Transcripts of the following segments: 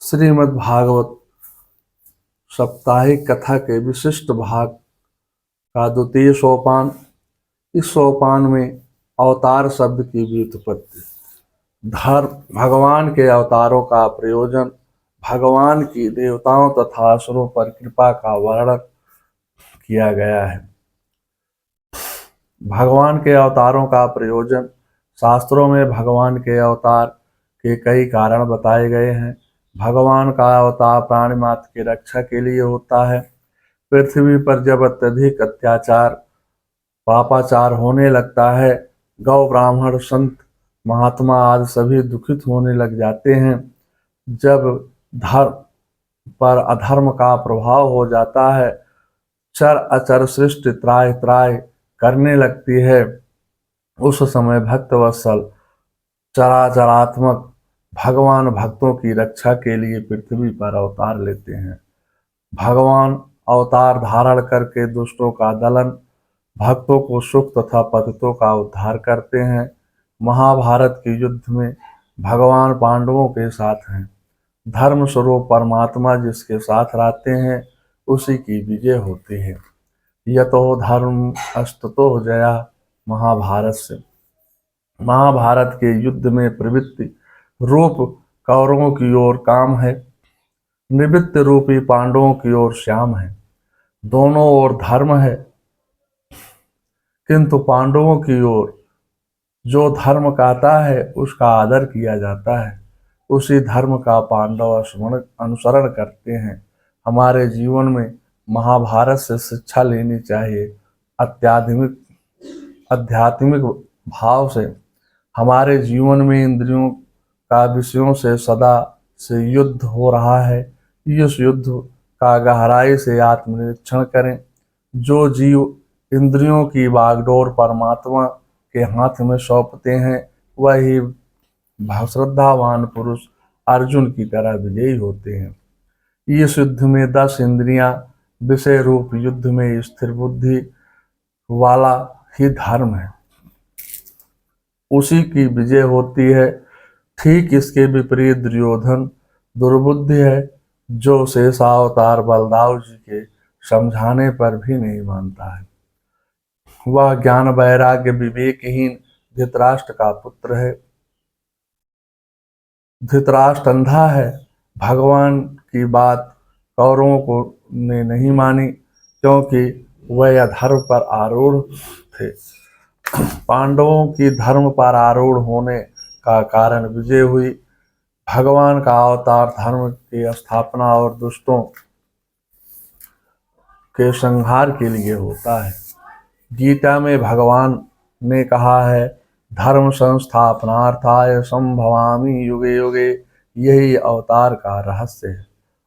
श्रीमद् भागवत साप्ताहिक कथा के विशिष्ट भाग का द्वितीय सोपान। इस सोपान में अवतार शब्द की व्युत्पत्ति, धर्म, भगवान के अवतारों का प्रयोजन, भगवान की देवताओं तथा असुरों पर कृपा का वर्णन किया गया है। भगवान के अवतारों का प्रयोजन। शास्त्रों में भगवान के अवतार के कई कारण बताए गए हैं। भगवान का अवतार प्राणी मात्र की रक्षा के लिए होता है। पृथ्वी पर जब अत्यधिक अत्याचार, पापाचार होने लगता है, गौ, ब्राह्मण, संत, महात्मा आदि सभी दुखित होने लग जाते हैं। जब धर्म पर अधर्म का प्रभाव हो जाता है, चर अचर सृष्टि त्राय त्राय करने लगती है, उस समय भक्तवत्सल चराचरात्मक भगवान भक्तों की रक्षा के लिए पृथ्वी पर अवतार लेते हैं। भगवान अवतार धारण करके दुष्टों का दलन, भक्तों को सुख तथा पतितों का उद्धार करते हैं। महाभारत के युद्ध में भगवान पांडवों के साथ हैं। धर्म स्वरूप परमात्मा जिसके साथ रहते हैं, उसी की विजय होती है। यतो धर्म अस्ततो जया। महाभारत से। महाभारत के युद्ध में प्रवृत्ति रूप कौरवों की ओर काम है, निवृत्त रूपी पांडवों की ओर श्याम है। दोनों ओर धर्म है, किंतु पांडवों की ओर जो धर्म कहता है उसका आदर किया जाता है। उसी धर्म का पांडव अनुसरण करते हैं। हमारे जीवन में महाभारत से शिक्षा लेनी चाहिए। आध्यात्मिक भाव से हमारे जीवन में इंद्रियों का विषयों से सदा से युद्ध हो रहा है। इस युद्ध का गहराई से आत्मनिरीक्षण करें। जो जीव इंद्रियों की बागडोर परमात्मा के हाथ में सौंपते हैं, वही श्रद्धावान पुरुष अर्जुन की तरह विजयी होते हैं। इस युद्ध में 10 इंद्रियां विषय रूप युद्ध में स्थिर बुद्धि वाला ही धर्म है, उसी की विजय होती है। ठीक इसके विपरीत दुर्योधन दुर्बुद्धि है, जो शेषावतार बलदाव जी के समझाने पर भी नहीं मानता है। वह ज्ञान वैराग्य विवेकहीन धृतराष्ट्र का पुत्र है। धृतराष्ट्र अंधा है। भगवान की बात कौरवों को ने नहीं मानी, क्योंकि वह अधर्म पर आरूढ़ थे। पांडवों की धर्म पर आरूढ़ होने का कारण विजय हुई। भगवान का अवतार धर्म की स्थापना और दुष्टों के संहार के लिए होता है। गीता में भगवान ने कहा है, धर्म संस्थापनार्थाय संभवामि युगे युगे। यही अवतार का रहस्य है।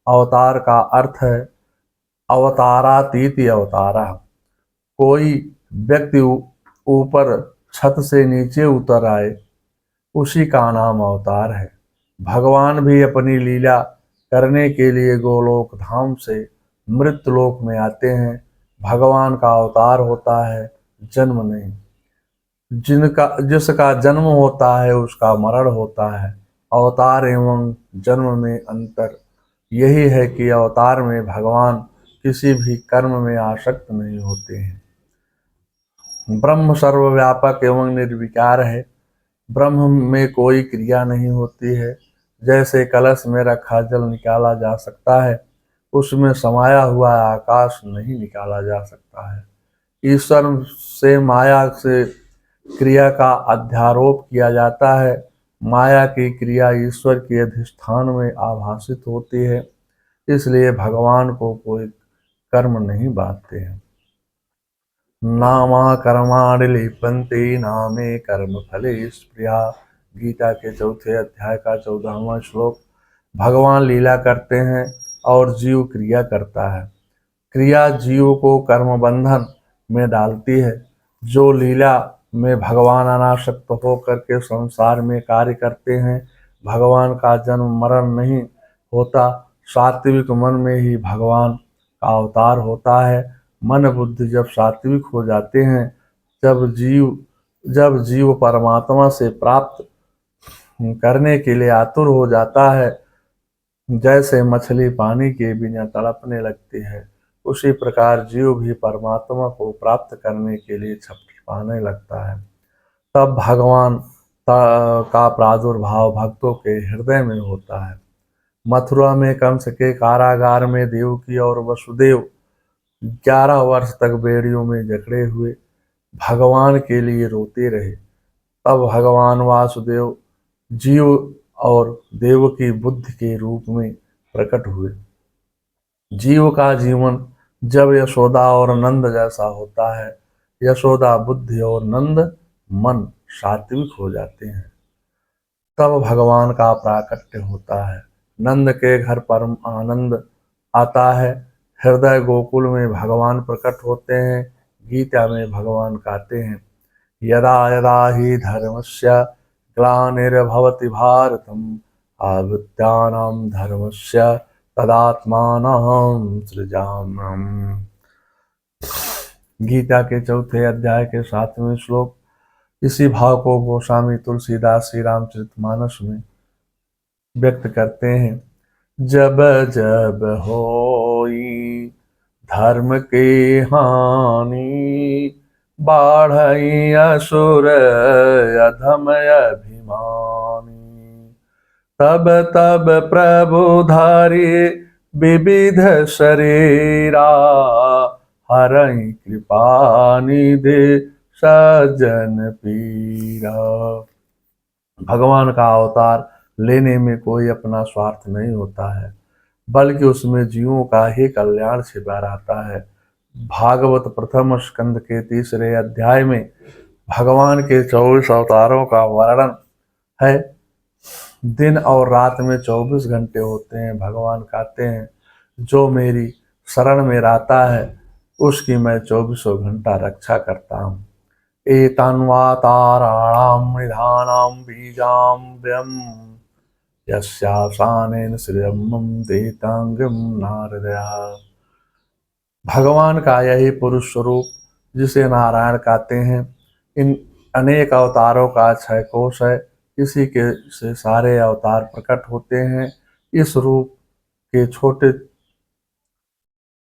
अवतार का अर्थ है अवतारातीति अवतारा। कोई व्यक्ति ऊपर छत से नीचे उतर आए, उसी का नाम अवतार है। भगवान भी अपनी लीला करने के लिए गोलोक धाम से मृत्युलोक में आते हैं। भगवान का अवतार होता है, जन्म नहीं। जिसका जन्म होता है उसका मरण होता है। अवतार एवं जन्म में अंतर यही है कि अवतार में भगवान किसी भी कर्म में आसक्त नहीं होते हैं। ब्रह्म सर्वव्यापक एवं निर्विकार है। ब्रह्म में कोई क्रिया नहीं होती है। जैसे कलश में रखा जल निकाला जा सकता है, उसमें समाया हुआ आकाश नहीं निकाला जा सकता है। ईश्वर से माया से क्रिया का अध्यारोप किया जाता है। माया की क्रिया ईश्वर के अधिष्ठान में आभासित होती है, इसलिए भगवान को कोई कर्म नहीं बांधते हैं। नामा कर्माणि लिप्यन्ते नामे कर्म फले स्पृहा। गीता के 4 अध्याय का 14वां श्लोक। भगवान लीला करते हैं और जीव क्रिया करता है। क्रिया जीव को कर्म बंधन में डालती है। जो लीला में भगवान अनासक्त होकर के संसार में कार्य करते हैं, भगवान का जन्म मरण नहीं होता। सात्विक मन में ही भगवान का अवतार होता है। मन बुद्धि जब सात्विक हो जाते हैं, जब जीव परमात्मा से प्राप्त करने के लिए आतुर हो जाता है, जैसे मछली पानी के बिना तड़पने लगती है, उसी प्रकार जीव भी परमात्मा को प्राप्त करने के लिए छटपटाने लगता है। तब भगवान का प्रादुर्भाव भक्तों के हृदय में होता है। मथुरा में कंस के कारागार में देवकी और वसुदेव 11 वर्ष तक बेड़ियों में जकड़े हुए भगवान के लिए रोते रहे। तब भगवान वासुदेव जीव और देव की बुद्धि के रूप में प्रकट हुए। जीव का जीवन जब यशोदा और नंद जैसा होता है, यशोदा बुद्धि और नंद मन सात्विक हो जाते हैं, तब भगवान का प्राकट्य होता है। नंद के घर परम आनंद आता है। हृदय गोकुल में भगवान प्रकट होते हैं। गीता में भगवान कहते हैं, यदा यदा हि धर्मस्य ग्लानिर्भवति भारतम् आवृत्यानां धर्मस्य तदात्मानं सृजाम्यहम्। गीता के चौथे अध्याय के 7वें श्लोक। इसी भाव को गोस्वामी तुलसीदास श्री रामचरितमानस में व्यक्त करते हैं। जब जब होई धर्म की हानि, बाढ़ई असुर अधम अभिमानी, तब तब प्रभु धारी विविध शरीरा, हरई कृपा निधि सज्जन पीरा। भगवान का अवतार लेने में कोई अपना स्वार्थ नहीं होता है, बल्कि उसमें जीवों का ही कल्याण छिपा रहता है। भागवत प्रथम स्कंद के 3 अध्याय में भगवान के 24 अवतारों का वर्णन है। दिन और रात में 24 घंटे होते हैं। भगवान कहते हैं, जो मेरी शरण में रहता है उसकी मैं 24 घंटा रक्षा करता हूँ। एतान्वाताराणां निधानां बीजाम्यं, यस्यासानेन श्रियं देतांगं नारदः। भगवान का यही पुरुष स्वरूप, जिसे नारायण कहते हैं, इन अनेक अवतारों का 6 कोश है। इसी के से सारे अवतार प्रकट होते हैं। इस रूप के छोटे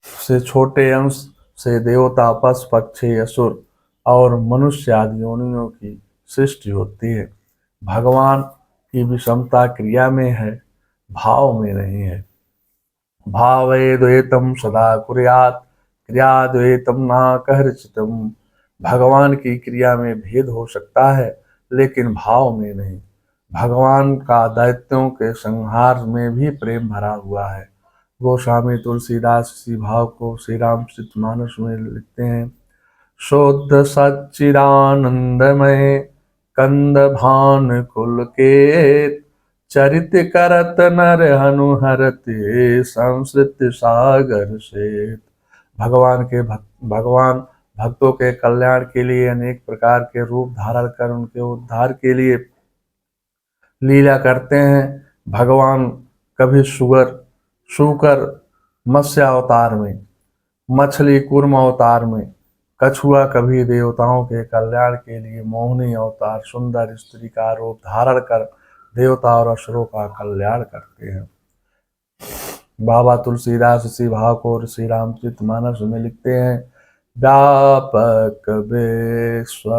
से छोटे अंश से देवता, पशु, पक्षी, असुर और मनुष्य आदि योनियों की सृष्टि होती है। भगवान की विषमता क्रिया में है, भाव में नहीं है। भावे द्वैतम सदा कुर्यात्, क्रिया द्वैतम न कहर्चितम। भगवान की क्रिया में भेद हो सकता है, लेकिन भाव में नहीं। भगवान का दैत्यों के संहार में भी प्रेम भरा हुआ है। गोस्वामी तुलसीदास इसी भाव को श्री रामचरितमानस में लिखते हैं। शुद्ध सच्चिदानंदमय कंद भान कुल के, चरित करत नर हनुहरत संस्कृत सागर से। भगवान भक्तों के कल्याण के लिए अनेक प्रकार के रूप धारण कर उनके उद्धार के लिए लीला करते हैं। भगवान कभी शूकर मत्स्य अवतार में, मछली कूर्म अवतार में, कछुआ कभी देवताओं के कल्याण के लिए मोहिनी अवतार सुंदर स्त्री का रूप धारण कर देवता और असुरों का कल्याण करते हैं। बाबा तुलसीदास इसी भाव को श्री रामचरितमानस में लिखते हैं। व्यापक विश्व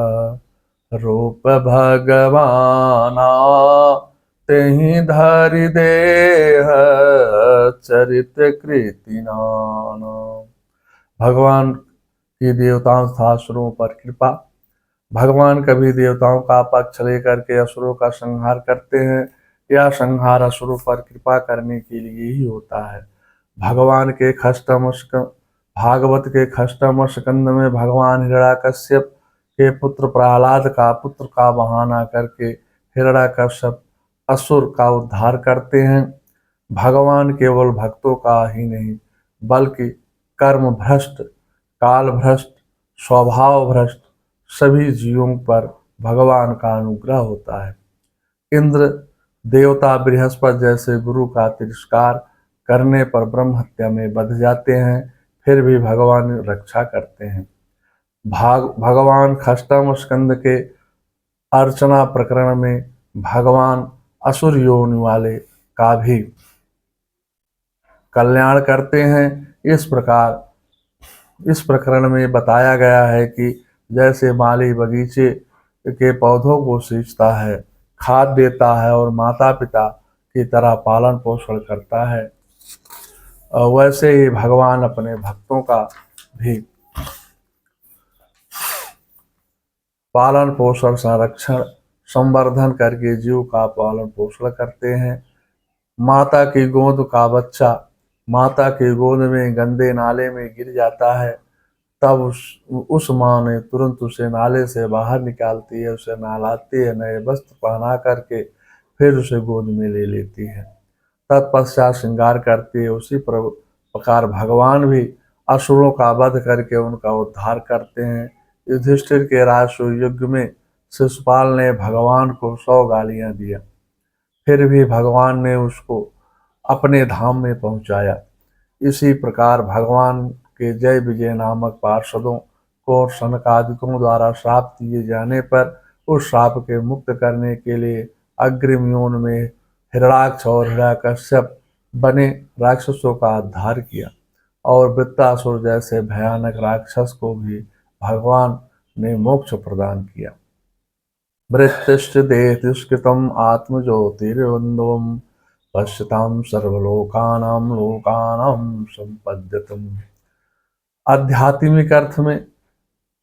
रूप भगवाना, तेहि धरि देह चरित कृति नाना। भगवान की देवताओं तथा असुरों पर कृपा। भगवान कभी देवताओं का पक्ष लेकर के असुरों का संहार करते हैं। यह संहार असुरों पर कृपा करने के लिए ही होता है। भागवत के खष्टम स्कंद में भगवान हिरण्याकश्यप के पुत्र प्रहलाद का पुत्र का बहाना करके हिरण्याकश्यप असुर का उद्धार करते हैं। भगवान केवल भक्तों का ही नहीं, बल्कि कर्म भ्रष्ट, काल भ्रष्ट, स्वभाव भ्रष्ट सभी जीवों पर भगवान का अनुग्रह होता है। इंद्र देवता बृहस्पति जैसे गुरु का तिरस्कार करने पर ब्रह्म हत्या में बंध जाते हैं, फिर भी भगवान रक्षा करते हैं। भगवान खष्टम स्कंद के अर्चना प्रकरण में भगवान असुर योनि वाले का भी कल्याण करते हैं। इस प्रकरण में बताया गया है कि जैसे माली बगीचे के पौधों को सींचता है, खाद देता है और माता पिता की तरह पालन पोषण करता है, वैसे ही भगवान अपने भक्तों का भी पालन पोषण, संरक्षण, संवर्धन करके जीव का पालन पोषण करते हैं। माता की गोद का बच्चा माता की गोद में गंदे नाले में गिर जाता है, तब उस माँ ने तुरंत उसे नाले से बाहर निकालती है, उसे नहलाती है, नए वस्त्र पहना करके फिर उसे गोद में ले लेती है, तत्पश्चात श्रृंगार करती है। उसी प्रकार भगवान भी असुरों का वध करके उनका उद्धार करते हैं। युधिष्ठिर के राजसूय युग में शिशुपाल ने भगवान को 100 गालियां दिया, फिर भी भगवान ने उसको अपने धाम में पहुंचाया। इसी प्रकार भगवान के जय विजय नामक पार्षदों को सनकादिकों द्वारा श्राप दिए जाने पर उस श्राप के मुक्त करने के लिए अग्रिम योन में हिरणाक्ष और हिरण्यकश्यप बने राक्षसों का उद्धार किया और वृत्तासुर जैसे भयानक राक्षस को भी भगवान ने मोक्ष प्रदान किया। वृत्तिश्च देहतिष्कृतम् आत्मज्योतिर्वन्दवम् पश्यतां सर्वलोकानां लोकानां संपद्यतम्। आध्यात्मिक अर्थ में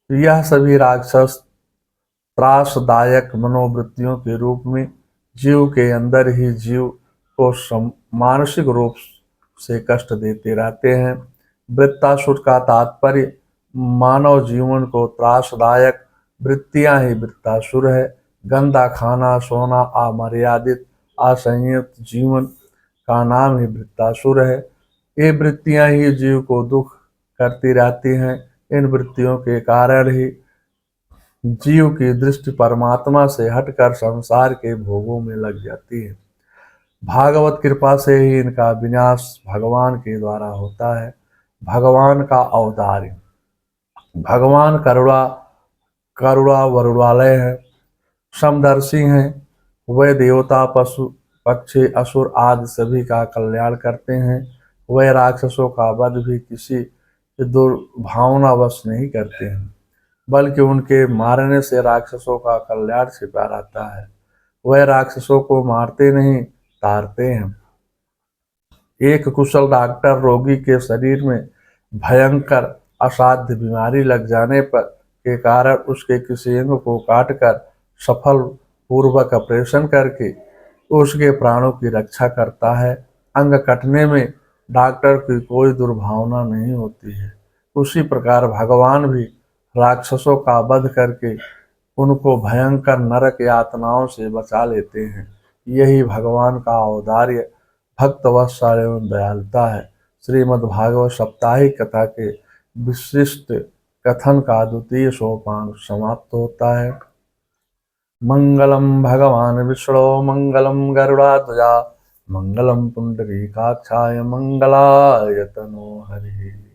यह सभी राक्षस त्रासदायक मनोवृत्तियों के रूप में जीव के अंदर ही जीव को मानसिक रूप से कष्ट देते रहते हैं। वृत्तासुर का तात्पर्य मानव जीवन को त्रासदायक वृत्तियां ही वृत्तासुर है। गंदा खाना, सोना, अमर्यादित असंयत जीवन का नाम ही वृत्तासुर है। ये वृत्तियां ही जीव को दुख करती रहती हैं। इन वृत्तियों के कारण ही जीव की दृष्टि परमात्मा से हटकर संसार के भोगों में लग जाती है। भागवत कृपा से ही इनका विनाश भगवान के द्वारा होता है। भगवान का औदार्य। भगवान करुणा वरुणालय है, समदर्शी हैं। वे देवता, पशु, पक्षी, असुर आदि सभी का कल्याण करते हैं। वे राक्षसों का वध भी किसी दुर्भावनावश नहीं करते हैं, बल्कि उनके मारने से राक्षसों का कल्याण छिपा रहता है। वे राक्षसों को मारते नहीं, तारते हैं। एक कुशल डॉक्टर रोगी के शरीर में भयंकर असाध्य बीमारी लग जाने पर के कारण उसके किसी अंग को काटकर सफल पूर्वक ऑपरेशन करके उसके प्राणों की रक्षा करता है। अंग कटने में डॉक्टर की कोई दुर्भावना नहीं होती है। उसी प्रकार भगवान भी राक्षसों का वध करके उनको भयंकर नरक यातनाओं से बचा लेते हैं। यही भगवान का औदार्य, भक्त वत्सल एवं दयालुता है। श्रीमद्भागवत साप्ताहिक कथा के विशिष्ट कथन का द्वितीय सोपान समाप्त होता है। मंगलम भगवान विष्णु मंगलम गरुड़ाध्वजा मंगलम पुंडरीकाक्षाय मंगलाय तनो हरि।